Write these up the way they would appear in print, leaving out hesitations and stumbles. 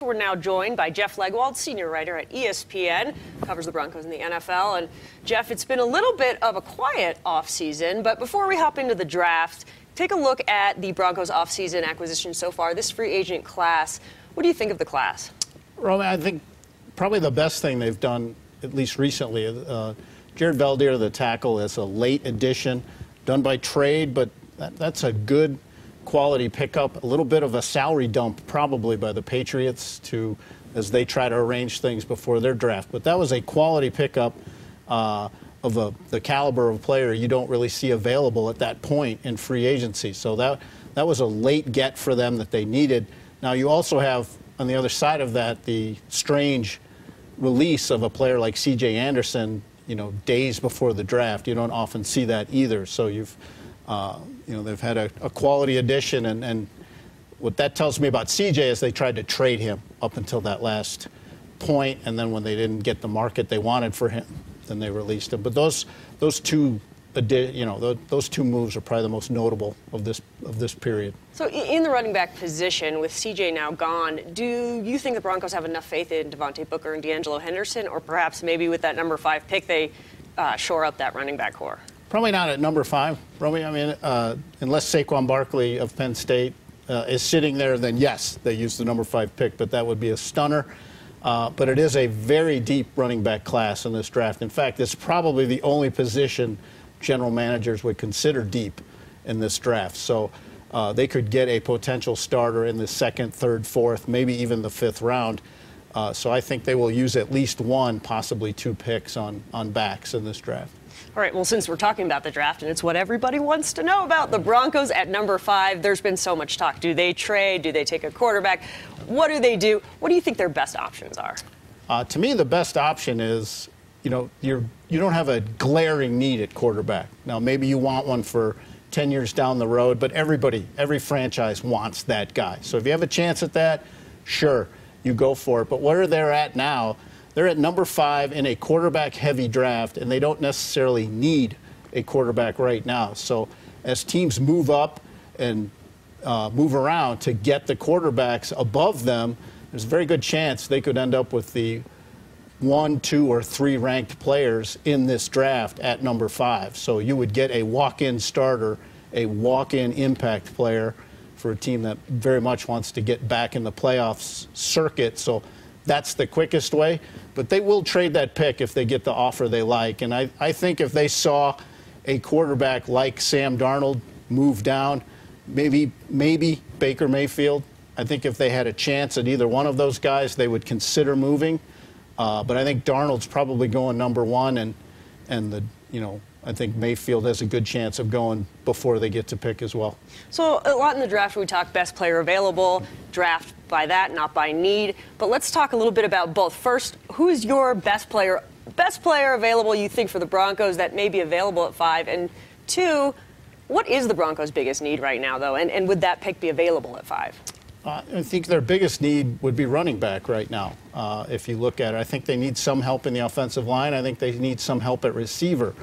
We're now joined by Jeff Legwold, senior writer at ESPN, covers the Broncos in the NFL. And Jeff, it's been a little bit of a quiet offseason, but before we hop into the draft, take a look at the Broncos offseason acquisition so far, this free agent class. What do you think of the class? Roman, I think probably the best thing they've done, at least recently, Jared Veldheer, the tackle, is a late addition, done by trade, but that's a good quality pickup, a little bit of a salary dump probably by the Patriots as they try to arrange things before their draft. But that was a quality pickup of the caliber of player you don't really see available at that point in free agency. So that was a late get for them that they needed. Now you also have on the other side of that the strange release of a player like C.J. Anderson, days before the draft. You don't often see that either. So they've had a quality addition, and what that tells me about CJ is they tried to trade him up until that last point, and then when they didn't get the market they wanted for him, then they released him. But those two moves are probably the most notable of this period. So in the running back position, with CJ now gone, do you think the Broncos have enough faith in Devontae Booker and D'Angelo Henderson, or perhaps maybe with that number 5 pick they shore up that running back core? Probably not at number 5, Romy. I mean, unless Saquon Barkley of Penn State is sitting there, then yes, they use the number 5 pick, but that would be a stunner. But it is a very deep running back class in this draft. In fact, it's probably the only position general managers would consider deep in this draft. So they could get a potential starter in the 2nd, 3rd, 4th, maybe even the 5th round. So I think they will use at least 1, possibly 2 picks on backs in this draft. All right, well, since we're talking about the draft, and it's what everybody wants to know about, the Broncos at number 5, there's been so much talk. Do they trade? Do they take a quarterback? What do they do? What do you think their best options are? To me, the best option is, you don't have a glaring need at quarterback. Now, maybe you want one for 10 years down the road, but every franchise wants that guy. So if you have a chance at that, sure, you go for it. But where they're at now, they're at number 5 in a quarterback-heavy draft, and they don't necessarily need a quarterback right now. So as teams move up and move around to get the quarterbacks above them, there's a very good chance they could end up with the 1, 2, or 3 ranked players in this draft at number 5. So you would get a walk-in starter, a walk-in impact player for a team that very much wants to get back in the playoffs circuit. So that's the quickest way. But they will trade that pick if they get the offer they like. And I think if they saw a quarterback like Sam Darnold move down, maybe Baker Mayfield, I think if they had a chance at either one of those guys, they would consider moving. But I think Darnold's probably going number 1, and I think Mayfield has a good chance of going before they get to pick as well. So a lot in the draft, we talk best player available, draft by that, not by need. But let's talk a little bit about both. First, who is your best player available you think for the Broncos that may be available at 5? And 2, what is the Broncos' biggest need right now, though? And would that pick be available at 5? I think their biggest need would be running back right now, if you look at it. I think they need some help in the offensive line. I think they need some help at receiver.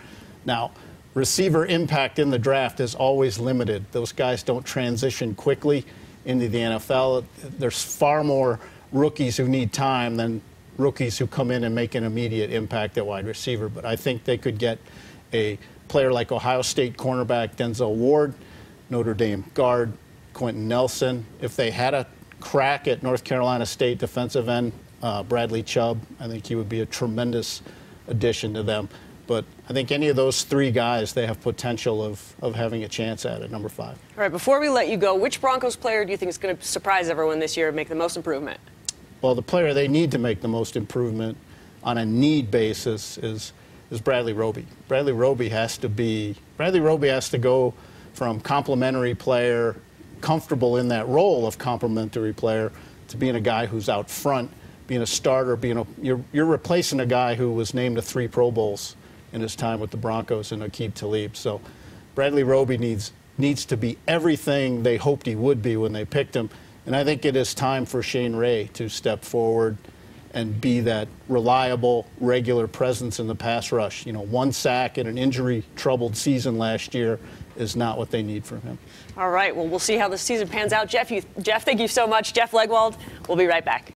Now, receiver impact in the draft is always limited. Those guys don't transition quickly into the NFL. There's far more rookies who need time than rookies who come in and make an immediate impact at wide receiver. But I think they could get a player like Ohio State cornerback Denzel Ward, Notre Dame guard Quentin Nelson. If they had a crack at North Carolina State defensive end Bradley Chubb, I think he would be a tremendous addition to them. But I think any of those 3 guys, they have potential of having a chance at number 5. All right, before we let you go, which Broncos player do you think is going to surprise everyone this year and make the most improvement? Well, the player they need to make the most improvement on a need basis is Bradley Roby. Bradley Roby has to go from complimentary player, comfortable in that role of complimentary player, to being a guy who's out front, being a starter, you're replacing a guy who was named to 3 Pro Bowls in his time with the Broncos and Aqib Talib. So Bradley Roby needs to be everything they hoped he would be when they picked him. And I think it is time for Shane Ray to step forward and be that reliable, regular presence in the pass rush. 1 sack in an injury-troubled season last year is not what they need from him. All right, well, we'll see how the season pans out. Jeff, thank you so much. Jeff Legwold, we'll be right back.